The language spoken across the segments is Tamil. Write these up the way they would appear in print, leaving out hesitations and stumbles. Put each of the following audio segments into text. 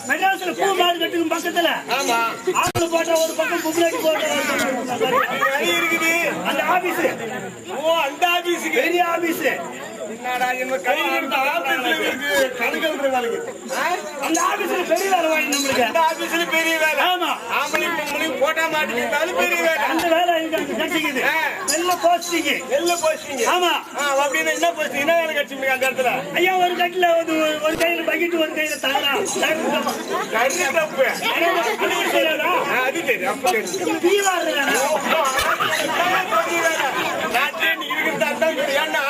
மெட்ராஸ்ல பூ மாடு கட்டுக்கும் பக்கத்துல ஆளு போட்டா ஒரு பக்கம் புக்லெட் போட்டா இருக்குது அந்த ஆபீஸ். ஓ அந்த ஆபீஸ் பெரிய ஆபீஸ். என்னடா என்ன கை எடுத்த ஆபீஸ்ல இருக்கு கணக்கல்ற வேலைக்கு. அந்த ஆபீஸ்ல பெரிய வேலை வாங்கி நமக்கு. அந்த ஆபீஸ்ல பெரிய வேலை. ஆமா. ஆம்பளை பொம்பளை போட்டா மாட்டிக்கிட்டாலும் பெரிய வேலை. அந்த வேலை எனக்கு கிடைச்சிக்குது. நல்ல போஸ்டிங். நல்ல போஸ்டிங். ஆமா. அப்படினா என்ன போஸ்டிங் என்ன வேலை கிடைச்சிருக்கு அந்த இடத்துல? ஐயா ஒரு கட்டில ஒரு கையில பக்கெட் ஒரு கையில தாளா. கறி தப்பு. அது தெரியும். அப்ப தெரியும். பீவாறடா. நாட்டே நீ இருக்குதா தான் ஏன்னா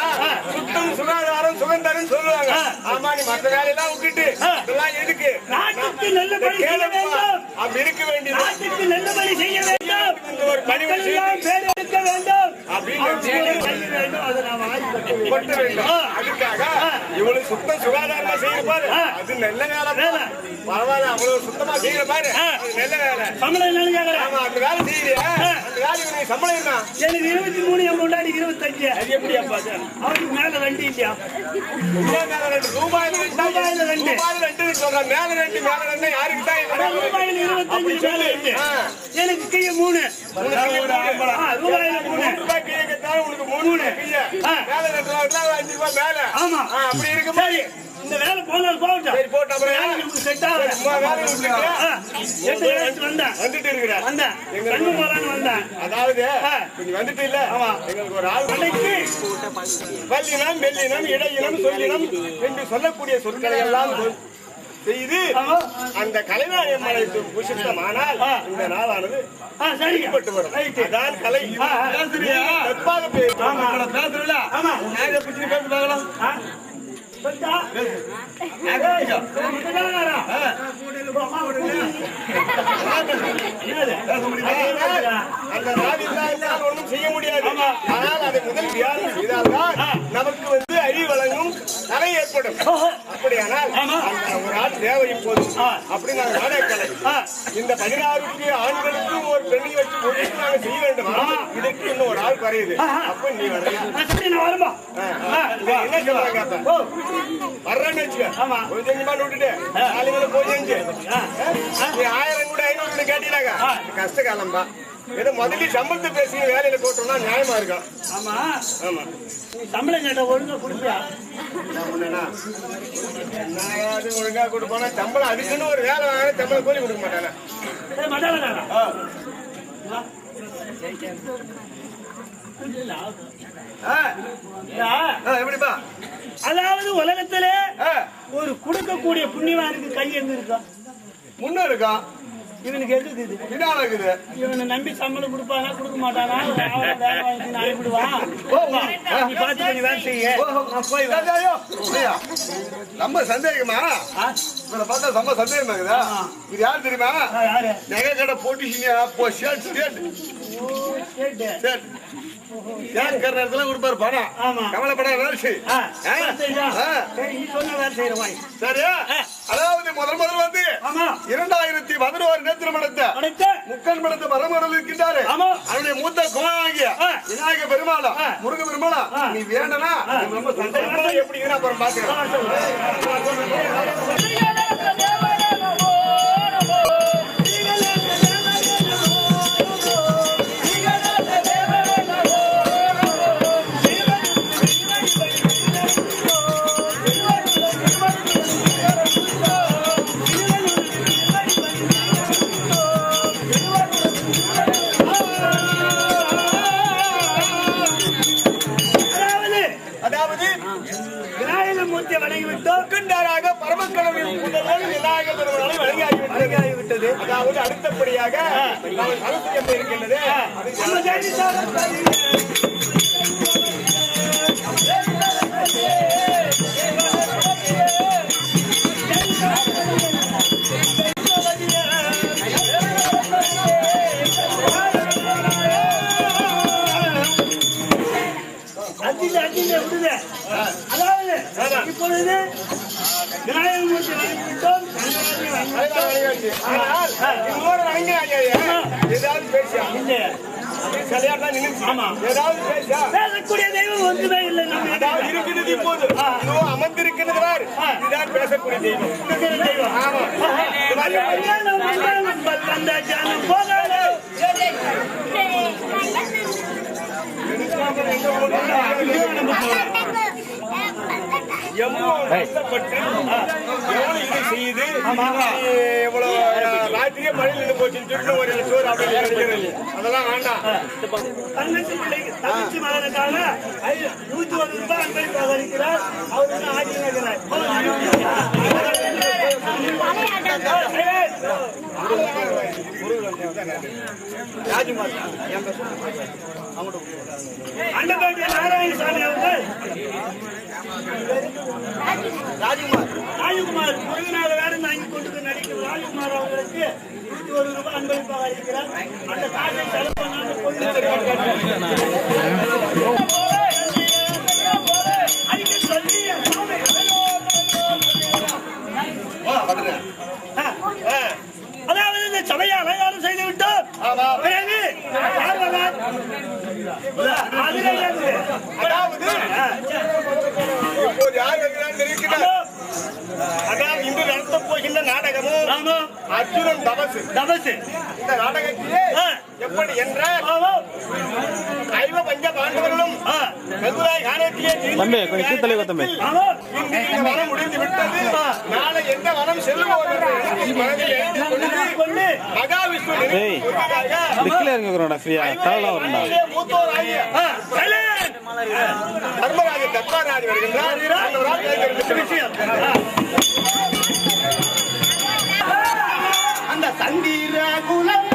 சுத்தம் சுகாதாரம் சுகந்தரம் சொல்லுவாங்க. ஆமா நீ மத்த வேலையெல்லாம் விட்டுட்டு இதெல்லாம் எதுக்கு? நாட்டுக்கு நல்லபடி செய்ய வேண்டும். அப்படி இருக்க வேண்டியது. நாட்டுக்கு நல்லபடி செய்ய வேண்டும். ஒரு பணிவை பேர் எடுக்க வேண்டும். அப்படின்னு செய்ய வேண்டும். அதை நாம் ஆய்வு வேண்டும். அதுக்காக இவ்வளவு சுத்தம் சுகாதாரமா செய்ய பாரு. அது நல்ல வேலை. பரவாயில்ல அவ்வளவு சுத்தமா செய்யற பாரு. நல்ல வேலை. சம்பளம் என்னன்னு ஆமா அந்த வேலை செய்யறியா? அந்த வேலைக்கு சம்பளம் என்ன? எனக்கு 23 முன்னாடி 25. அது எப்படி அப்பா? அவருக்கு மேல 2 இல்லையா? ரூபாயில 2 சொல்றேன். மேல 2 யாருக்கு தான்? ரூபாயில 25 எனக்கு கீழே 3. ரூபாயில 3 ரூபாய் கையை கட்டாலும் உனக்கு 3 கையை மேல 2 ரூபாய் 5 ரூபாய் மேல. ஆமா அப்படி இருக்கு. சரி இந்த வேலை போனால் போகட்டும். சரி போட்டு அப்புறம் உங்களுக்கு செட் ஆகல. சும்மா வேலை விட்டுட்டு வந்துட்டு இருக்கிறேன். வந்தேன் கண்ணு போறான்னு வந்தேன். அதாவது நீ வந்துட்டு இல்ல. ஆமா எங்களுக்கு ஒரு ஆள் அன்னைக்கு வல்லினம் வெள்ளினம் இடையினம் சொல்லினம் என்று சொல்லக்கூடிய சொற்களை எல்லாம் செய்து அந்த கலைவாணி அம்மனை புஷித்தமானால் இந்த நாளானது சரிப்பட்டு வரும். அதான் கலை பேசுறீங்களா? ஆமா பேசு பார்க்கலாம். ஒன்றும் செய்ய முடியாது. ஆனால் அதை முதல் தியானம் செய்தால்தான் நமக்கு வந்து அறிவு வழங்கும் கலை ஏற்படும். அப்படியானால் ஒரு ஆள் தேவை இப்போது. அப்படி நாங்கள் நாடகக்கலை இந்த 16 ஆண்களுக்கும் ஒரு பெண்ணை வச்சு ஒழுங்கு நாங்கள் செய்ய வேண்டும். இதற்கு இன்னும் ஒரு ஆள் குறையுது. அப்ப நீ வரலாம். என்ன சொல்றாங்க? வர்றேன்னு வச்சுக்க. கொஞ்சம் விட்டுட்டு நாளைக்கு போய் 1000 கூட 500 கேட்டீங்க. கஷ்ட காலம்பா. ஏதோ முதல்ல சம்பளத்தை பேசி வேலையில போட்டோம்னா நியாயமா இருக்கும். ஆமா ஆமா சம்பளம் கேட்ட ஒழுங்கா கொடுப்பியா? ஒழுங்கா கொடுப்போனா சம்பளம் அதுக்குன்னு ஒரு வேலை வாங்க சம்பளம் கூலி கொடுக்க மாட்டாங்க. எப்படிப்பா? அதாவது உலகத்திலே ஒரு கொடுக்கக்கூடிய புண்ணியவானுக்கு கை எங்க இருக்கா? முன்ன இருக்கா? இவனுக்கு எதுக்கு இது இருக்குது? இவனை நம்பி சம்பளம் கொடுப்பானா கொடுக்க மாட்டானா? வேலை வாங்கி அனுப்பிடுவான். நீ பார்த்து கொஞ்சம் வேலை செய்ய. ரொம்ப சந்தேகமா பார்த்தா ரொம்ப சந்தேகமா இருக்குதா? இது யாரு தெரியுமா? நகை கடை போட்டி நேரத்துல கொடுப்பாரு பணம். கவலைப்பட வேலை செய். சரியா? அதாவது முதல் வந்து 2011 நேத்திரம் நடத்த முக்கன் மடத்த மரமடல் இருக்கின்றாரு. அவருடைய மூத்த குமாராகிய விநாயக பெருமாளா முருக பெருமாளா நீ வேண்டனா ரொம்ப சந்தேகமா எப்படி அப்புறம் பாத்துக்கலாம். அதாவது அடுத்தபடியாக இருக்கின்றது. அதாவது இப்பொழுது விநாயகமூர்த்தி வணங்கிவிட்டோம். பேசக்கூடிய தெய்வம் ஒன்றுமே இல்லை. இருக்கிறது இப்போது அமர்ந்திருக்கிறார். இதுதான் பேசக்கூடிய தெய்வம். செய்து எவ்வளவு ராத்திரியே மழையில் நின்று போச்சுன்னு சொல்லிட்டு ஒரு சோறு அப்படி அதெல்லாம் வேண்டாம். தங்கச்சி பிள்ளைக்கு தங்கச்சி மகனுக்காக 101 ரூபாய் அன்பளிப்பாக இருக்கிறார். அவர் வந்து ஆட்சி நடக்கிறார். அண்டபாண்டிய நாராயணசாமி அவர்கள் ராஜகுமார் முருகனாக வேடம் வாங்கி கொண்டு நடிக்கிற ராஜகுமார் அவர்களுக்கு 101 ரூபாய் அன்பளிப்பாக இருக்கிறார். அந்த காசை செலவு பண்ணாமல் அதாவது இந்த சபையை அலங்காரம் செய்து விட்டோம். பிறகு இப்போது யார் அதாவது இன்று நடத்த போகின்ற நாடகமும் அர்ஜுனன் தபசு. இந்த நாடகத்திலே எப்படி என்றால் ஐவ பஞ்ச பாண்டவர்களும் மதுராய் காணத்திலே தம்பி கொஞ்சம் கீழ்த்தலை தம்பி இந்த வனம் முடிந்து விட்டது. நாளை எந்த வனம் செல்வோம் மகாவிஷ்ணு மூத்தோர் ஆகிய தர்மராஜ தத்வாராஜி வருகின்றார். அந்த சந்திர குலம்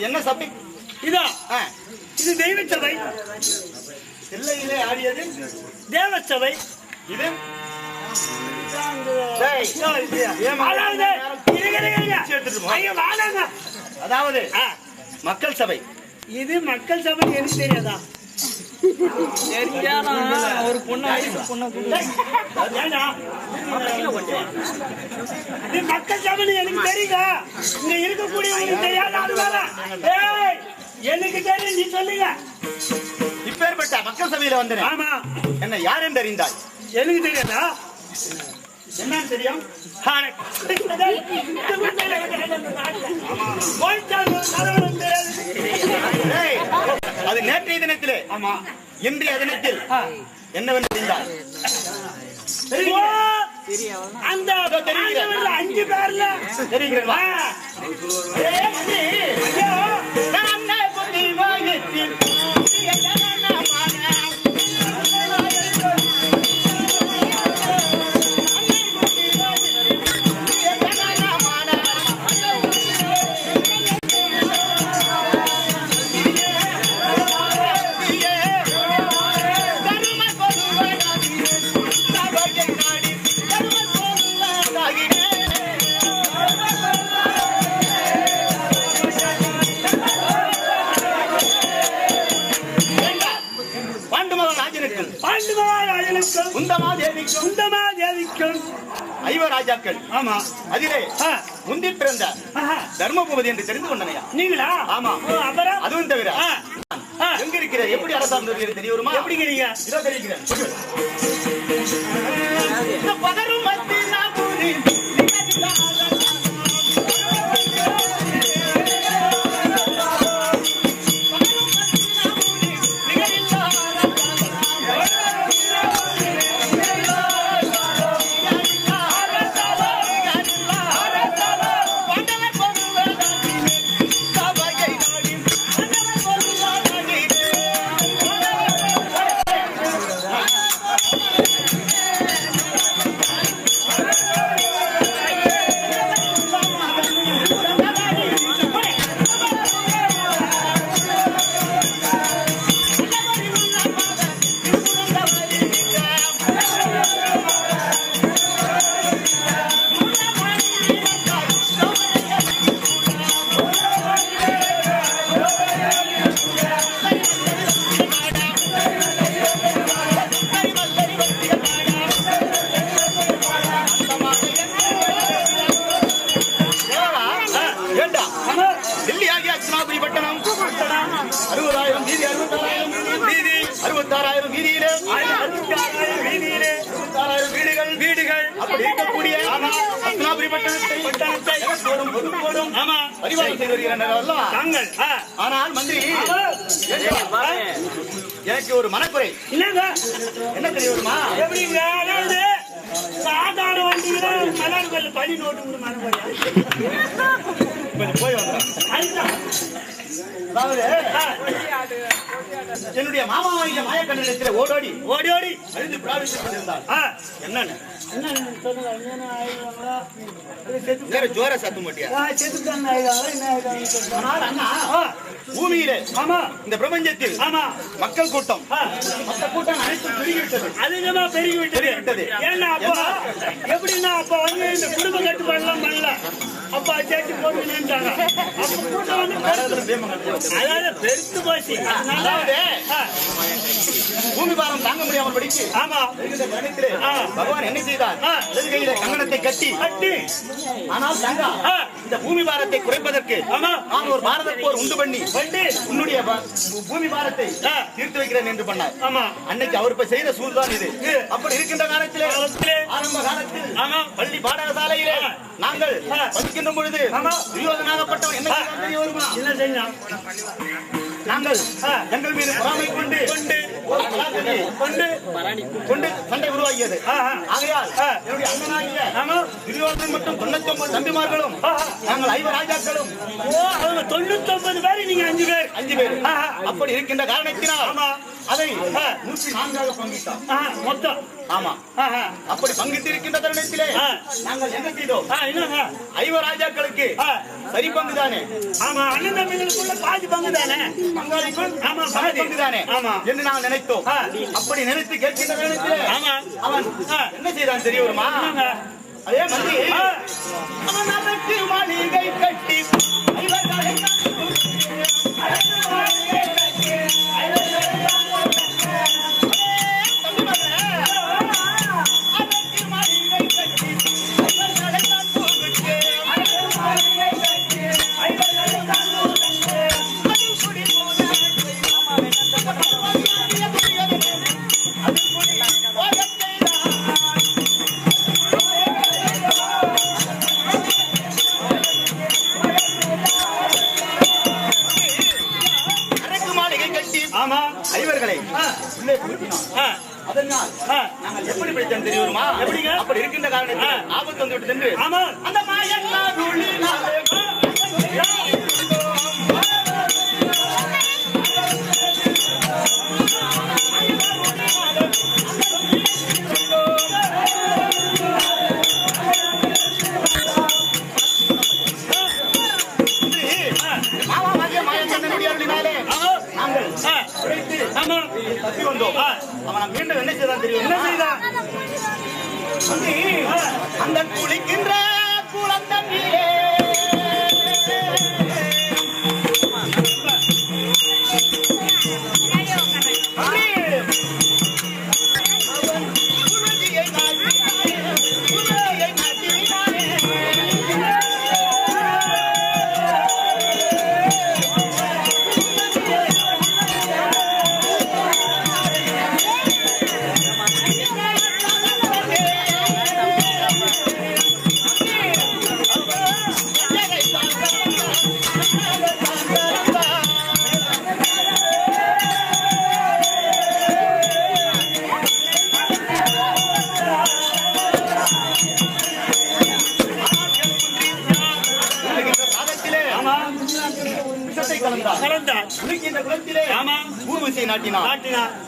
என்ன சபை இதா? இது தெய்வ சபை. எல்லையிலே ஆடியது தேவ சபை. இது அதாவது மக்கள் சபை. இது மக்கள் சபை எனக்கு தெரியாதா? ஒரு பொண்ணு மக்கள் சபை எனக்கு தெரியுங்க. இங்க இருக்கக்கூடியவங்களுக்கு தெரியாத எனக்கு தெரியும். நீ சொல்லுங்க. இப்பேற்பட்ட மக்கள் சபையில வந்து ஆமா என்ன யார் என்று அறிந்தாய்? எனக்கு தெரியாதா? என்னன்னு தெரியும்? அது நேற்றைய தினத்திலே ஆமா இன்றைய தினத்தில் என்னவென்று தெரிந்தால் அந்த 5 பேர்ல தெரிகிறதா? ஐவராஜாக்கள் ஆமா அதிலே முந்தி பிறந்த தர்மபூபதி என்று தெரிந்து கொண்டனையா நீங்களா? ஆமா. அதுவும் தவிர எங்க இருக்கிற எப்படி அரசாங்கம் தெரியுமா? எப்படிங்கிறீங்க? இதோ தெரிவிக்கிறேன். ஆனால் மந்திரி எனக்கு ஒரு மனக்குறை. என்ன தெரியுமா? எப்படிங்க? அதாவது சாதாரண வண்டியில மலர் கல்லு படி நோட்டு மனக்குறையா? போய் வந்தேன். என்னுடைய மாமா வாங்கிய மாயக்கண்ணிடத்தில் ஓடோடி ஓடி அழிந்து பிராவித்துக் கொண்டிருந்தார். என்னன்னு ஜோர சத்து மாட்டியா? அண்ணா, பூமியிலே இந்த பிரபஞ்சத்தில் மக்கள் கூட்டம் அனைத்தும் பெருகிவிட்டது. அதிகமா பெருகிவிட்டது. ஏன்னா அப்பா எப்படின்னா அப்ப வந்து இந்த குடும்ப கட்டுப்பாடுலாம் பண்ணல. அப்பா சேர்த்து போட்டுட்டாங்க. அப்ப கூட்டம் வந்து அதாவது பெருத்து போச்சு. பூமி பாரம் தாங்க முடியாமல் படிச்சு பகவான் என்ன செய்தார்? கங்கணத்தை கட்டி ஆனால் தங்கா இந்த பூமி பாரத்தை குறைப்பதற்கு நான் ஒரு பாரத போர் உண்டு பண்ணி உன்னுடைய பூமி பாரத்தை தீர்த்து வைக்கிறேன் என்று பண்ணார். அன்னைக்கு அவர் இப்ப செய்த சூழ்தான் இது. அப்படி இருக்கின்ற காலத்திலே ஆரம்ப காலத்தில் பள்ளி பாடசாலையிலே நாங்கள் படிக்கின்ற பொழுது துரியோதனாகப்பட்டவன் என்ன செய்ய நாங்கள் எங்கள் மீது பொறாமை கொண்டு சண்டை உருவாகியது. ஆகையால் என்னுடைய அண்ணனாகிய துரியோதனன் மற்றும் 99 தம்பிமார்களும் நாங்கள் 5 ராஜாக்களும் 99 பேர், நீங்க 5 பேர். அப்படி இருக்கின்ற காரணத்தினால் அதை 104 பங்கிட்டோம் மொத்தம். ஆமா, அப்படி பங்கிட்டு இருக்கின்ற தருணத்திலே நாங்கள் என்ன செய்தோம்? 5 ராஜாக்களுக்கு சரி பங்கு தானே. ஆமா, அண்ணன் தம்பிகளுக்குள்ள பாதி பங்கு தானே, பங்காளிக்குள் பங்கு தானே என்று நாங்கள் நினைத்தோம். அப்படி நினைத்து கேட்கின்ற நேரத்திலே அவன் என்ன செய்தான் தெரியுமா? அதே மாதிரி அவன் அதற்கு மாளிகை கட்டி ஐவர்களை உள்ளே கூட்டினான். அதனால் நாங்கள் எப்படி படித்தோம் தெரியுமா? எப்படிங்க? அப்படி இருக்கின்ற காரணத்தில் ஆபத்து வந்து விட்டு சென்று அந்த தப்பி வந்தோம். அவன் மீண்டும் என்ன செய்தான் தெரியும்? என்ன செய்தான்? அந்த குளிக்கின்ற குளத்தண்ணிலே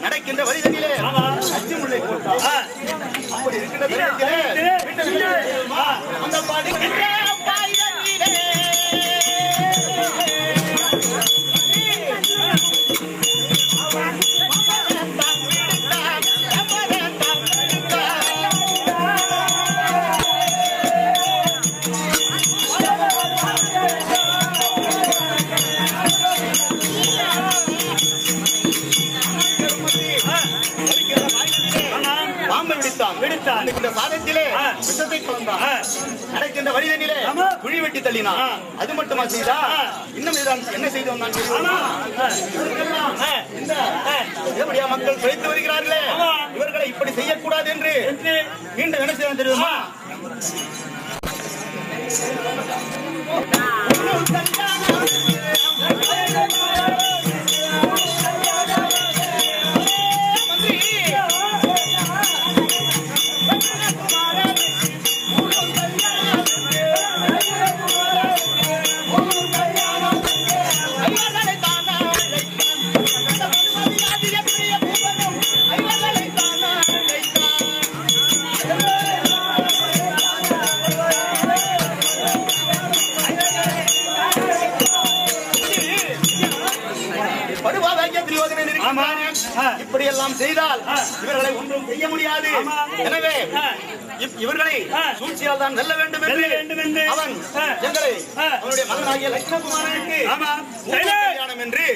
நடக்கின்ற வழிதனிலே அச்சுமுள்ளை போட்டார். அப்படி இருக்கின்ற அந்த பாடுகின்ற நடக்கின்ற வழிதனிலே குழி வெட்டி தள்ளினான். அது மட்டுமா செய்தா? இன்னும் என்ன செய்தோம் எப்படியா மக்கள் பிழைத்து வருகிறார்களே, இவர்களை இப்படி செய்யக்கூடாது என்று மீண்டும் என்ன செய்ய தெரியுமா? இப்படி எல்லாம் செய்தால் இவர்களை ஒன்றும் செய்ய முடியாது. எனவே இவர்களை சூழ்ச்சியால் தான் வெல்ல வேண்டும் என்று அவன் எங்களை அவனுடைய மகனாகிய லட்சுமணகுமாரனுக்கு கல்யாணம் என்று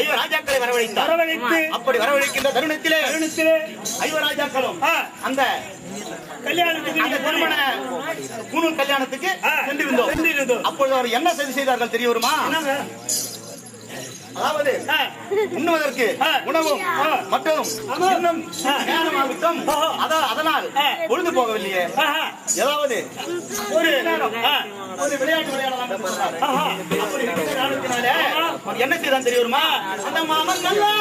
ஐவராஜாக்களை வரவழைத்தார். அப்படி வரவழைக்கின்ற தருணத்திலே ஐவராஜாக்களும் அந்த திருமண பூணூல் கல்யாணத்துக்கு சென்றிருந்தோம். அப்பொழுது அவர் என்ன செய்தார்கள் தெரிய வருமா? அதாவது உண்ணுவதற்கு உணவும் மற்றும் இன்னும் ஞானமாகட்டும் அதனால் பொழுது போகவில்லையே, ஏதாவது ஒரு விளையாட்டு விளையாடலாம். என்ன செய்தான் தெரிய வருமா? அந்த மாமன் நல்லா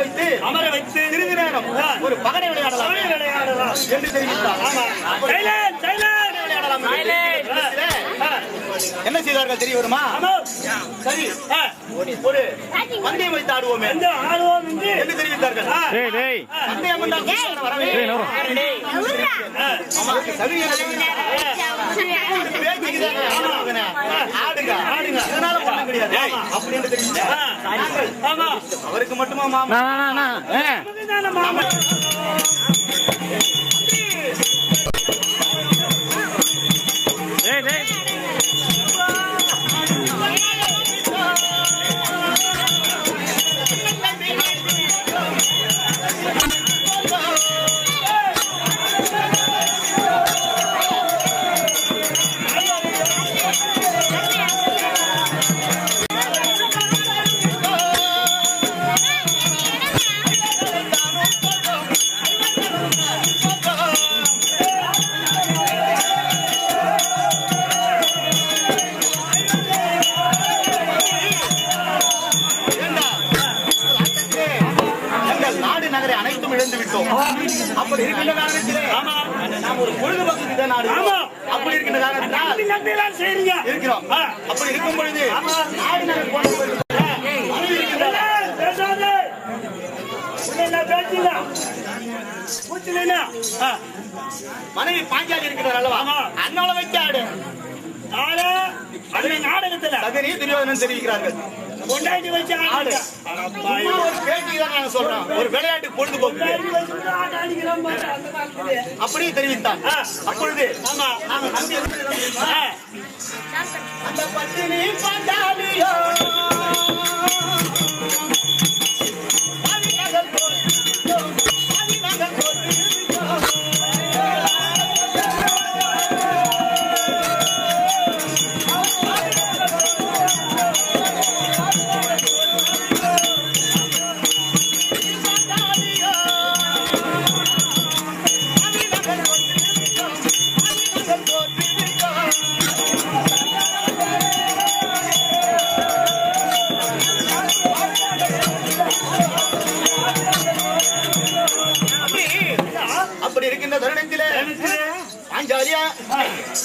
வைத்து அமர வைத்து சிறிது நேரம் ஒரு பகடை விளையாடலாம் என்று தெரிவித்தார். என்ன செய்தார்கள் தெரிய வருமா? சரி, ஒரு பந்தயம் வைத்து ஆடுவோம் என்று தெரிவித்தார்கள். அவருக்கு மட்டுமா மாமா? அப்படி இருக்கின்ற காரணத்திலே நாம் ஒரு பொழுதுபோக்கு தான் ஆடுகிறோம். அப்படி இருக்கின்ற காரணத்தினால் இருக்கிறோம். அப்படி இருக்கும் பொழுது மனைவி பாஞ்சாலி இருக்கிறார் அல்லவா? அண்ணால வைத்து ஆடு நாடகத்தில் சகனி துரியோதனன் தெரிவிக்கிறார்கள். கொண்டாடி வச்சு ஆடு ஒரு பேட்டி தான் நான் சொல்றேன். ஒரு விளையாட்டு பொழுதுபோக்கு அப்படியே தெரிவித்தான். அப்பொழுது அந்த பத்தினி பாஞ்சாலியோ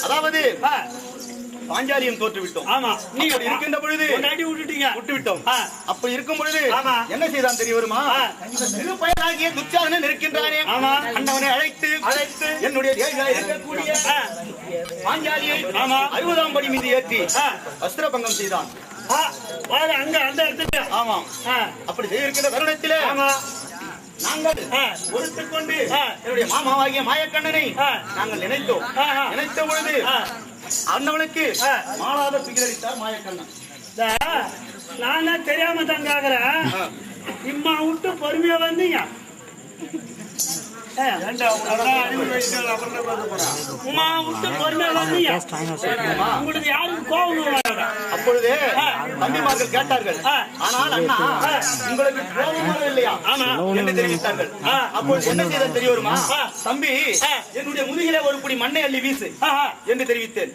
அதாவது பாஞ்சாலியும் தோற்று விட்டோம். நீ இருக்கின்ற பொழுது விட்டு விட்டோம். அப்படி இருக்கும் பொழுது என்ன செய்தான் தெரிய வருமா? சிறு பயனாகிய துச்சாதனன் இருக்கின்றானே, அண்ணவனை அழைத்து என்னுடைய இருக்கக்கூடிய பாஞ்சாலியை 60ஆம் படி மீது ஏற்றி அஸ்திரபங்கம் செய்தான். ஆமா, அப்படி செய்திருக்கின்ற தருணத்திலே நாங்கள் ஒருத்துக் கொண்டு என்னுடைய மாமாவாகிய மாயக்கண்ணனை நாங்கள் நினைத்தோம். நினைத்த பொழுது அண்ணவனுக்கு மாளாத பிகிலடித்தார் மாயக்கண்ணன். நானா தெரியாம தான் கேக்குறேன். இம்மா விட்டு பொறுமையா வந்தீங்க. விட்டு பொறுமையா வந்தீங்க. உங்களுக்கு யாருக்கு கோபம் வராதா? அப்பொழுது தம்பிமார்கள் கேட்டார்கள், ஆனால் அண்ணா உங்களுக்கு கோபம் இல்லையா என்று தெரிவித்தார்கள். அப்பொழுது என்ன செய்த தெரிய வருமா? தம்பி, என்னுடைய முதுகிலே ஒரு புடி மண்ணை அள்ளி வீசு என்று தெரிவித்தேன்.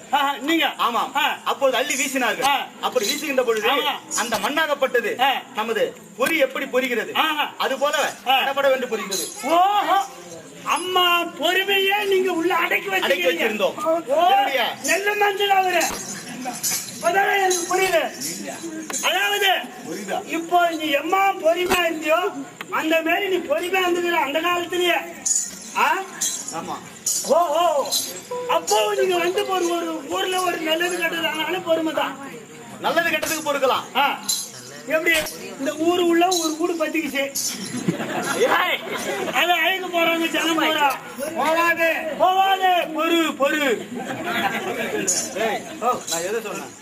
நீங்க ஆமாம். அப்பொழுது அள்ளி வீசினார்கள். அப்படி வீசுகின்ற பொழுது அந்த மண்ணாகப்பட்டது நமது பொறி எப்படி பொரிகிறது அது போல கடப்படவென்று பொரிந்தது. ஓஹோ, அம்மா பொறுமையே நீங்க உள்ள அடக்கி வச்சிருந்தோம். நெல்ல மஞ்சள் அவரு எனக்கு புரியுது. அதாவது இப்போ நீ எம்மா பொறுமையா இருந்தியோ அந்த மாதிரி நீ பொறுமையா இருந்தது அந்த காலத்திலேயே. ஆமா. ஓஹோ, அப்போ நீங்க வந்து ஒரு ஊர்ல ஒரு நல்லது கெட்டது பொறுமை தான். நல்லது கெட்டதுக்கு பொறுக்கலாம். எப்படி இந்த ஊரு உள்ள ஒரு வீடு பத்திக்கிச்சு, அத அழைக்க போறாங்க ஜனம் போறா. போவாது போவாது பொறு பொறு. நான் எதை சொன்னேன்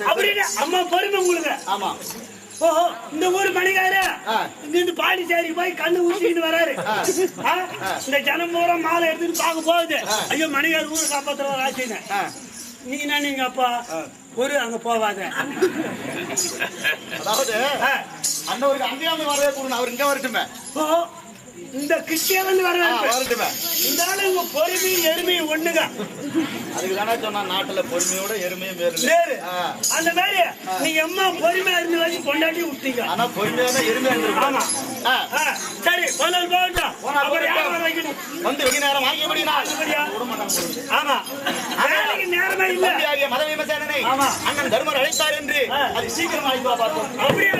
அப்படின்னு அம்மா பொறுமை உங்களுக்கு. ஆமா. ஓஹோ, இந்த ஊர் மணிக்காரு இந்த பாண்டிச்சேரி போய் கண்ணு ஊசிக்கிட்டு வராரு. இந்த ஜனம் பூரா மாலை எடுத்துட்டு பார்க்க போகுது. ஐயோ, மணிக்காரு ஊரை காப்பாத்துற ஆச்சுன்னு நீங்க அப்பா ஒரு அங்க போவாத. அதாவது அண்ணவருக்கு அங்கேயாம வரவே கூடணும், அவர் இங்க வரட்டுமே. இந்த கிறிஸ்டிய வந்து வரட்டுமே. இந்த ஆளு உங்க பொறுமையும் எருமையும் ஒண்ணுங்க. அதுக்கு தானே சொன்னா நாட்டுல பொறுமையோட எருமையும் வேறு. அந்த மாதிரி நீங்க அம்மா பொறுமையா இருந்து வச்சு கொண்டாடி விட்டீங்க. ஆனா பொறுமையான எருமையா இருந்து. ஆமா. சரி, போகட்டும். வந்து வெகு நேரம் வாங்கியபடினா ஆமா, நேரமே இல்ல. மத விமர்சனனை அண்ணன் தர்மர் அழைத்தார் என்று அது சீக்கிரம் அழைத்து பார்த்தோம். அப்படியே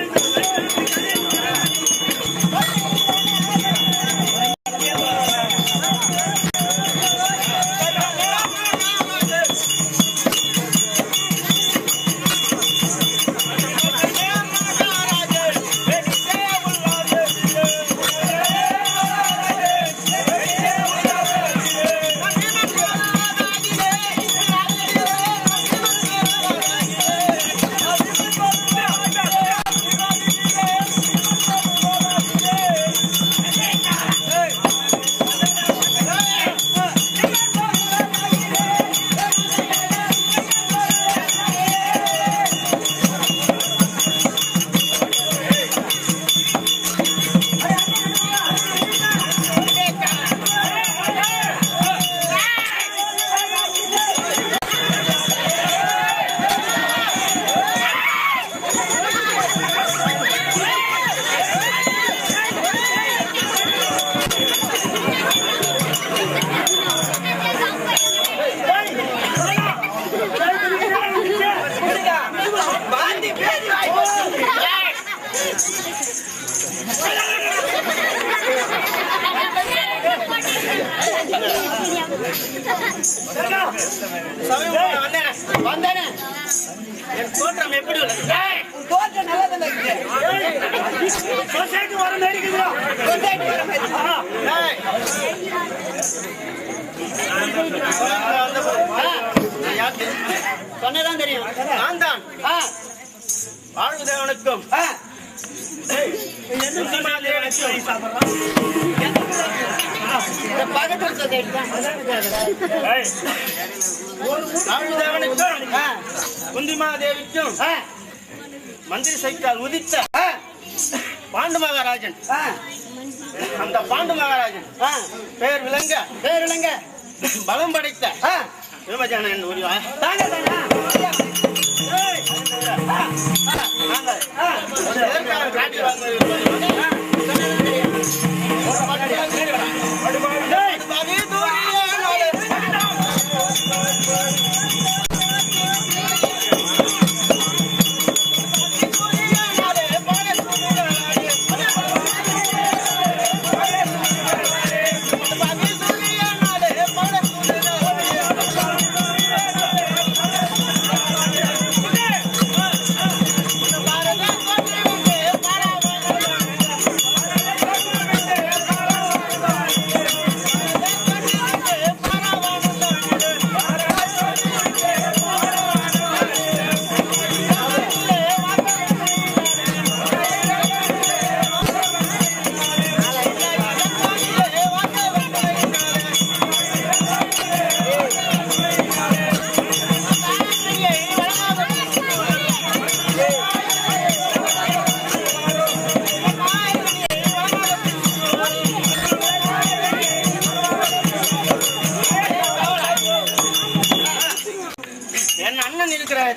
என் தோற்றம் எப்படி தோற்றம் நல்லா தான் சொசைட்டி வர மாதிரி சொன்னதான் தெரியும். நான் தான் வாழ்வுதேவனுக்கும் குந்திமாதேவிக்கும் மந்திரி சைத்தால் உதித்த பாண்டு மகாராஜன். அந்த பாண்டு மகாராஜன் பெயர் விளங்க பலம் படைத்த விமஜானன் காட்டி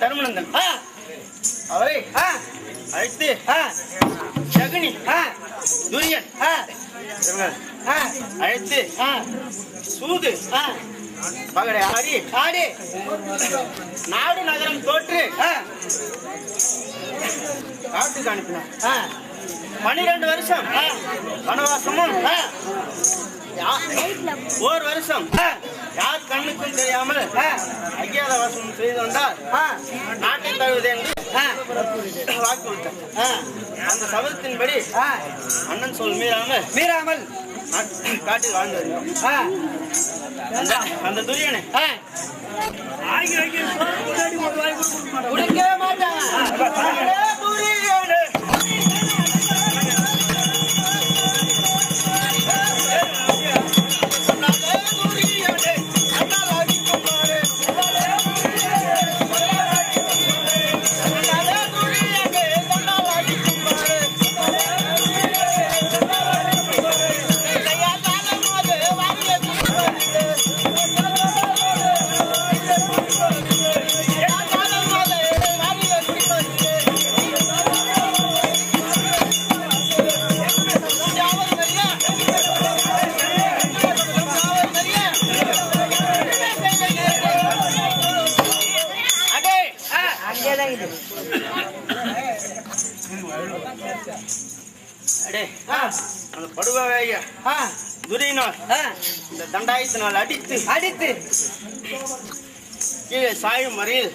தருமனந்தன் அவரை அழைத்து சகுனி துரியன் அழைத்து சூது பகடை ஆடி நாடு நகரம் தோற்று காட்டுக்கு அனுப்பினார். 12 வருஷம் வனவாசமும் 1 வருஷம் யார் கண்ணுக்கும் தெரியாமல் அஜ்ஞாதவாசம் செய்து வந்தால் நாட்டை தழுவது என்று வாக்கு விட்டார். அந்த சபதத்தின்படி அண்ணன் சொல் மீறாமல் காட்டில் வாழ்ந்து வருகிறோம். அந்த துரியனை குடிக்கவே மாட்டாங்க. அந்த படுவாய துரியனால் இந்த தண்டாயத்தினால் அடித்து கீழே சாயும் வரையில்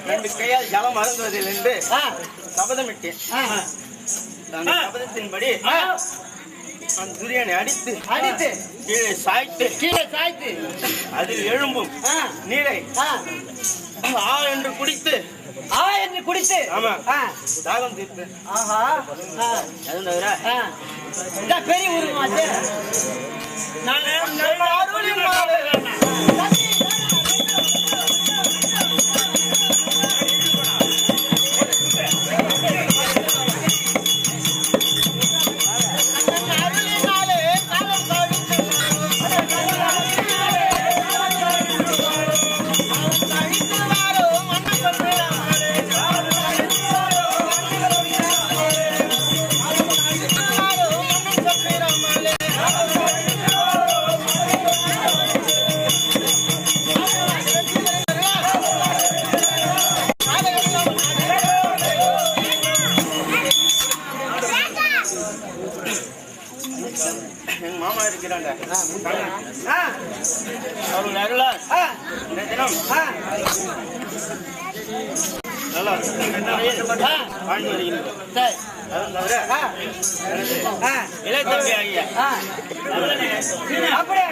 2 கையால் ஜலம் அருந்துவதில் என்று சபதமிட்டேன். அந்த சபதத்தின்படி அந்த துரியனை அடித்து கீழே சாய்த்து அதில் எழும்பும் நீரை என்று குடித்து ஆமா தாகம் தீர்த்து பெரிய உருவமாச்சு. எங்க மாமா இருக்கிறாங்க. அவர்கள் அருளால் இந்த தினம் நல்லா வாழ்ந்து வருகின்றோம். இளைய தம்பி ஐயா அப்படியே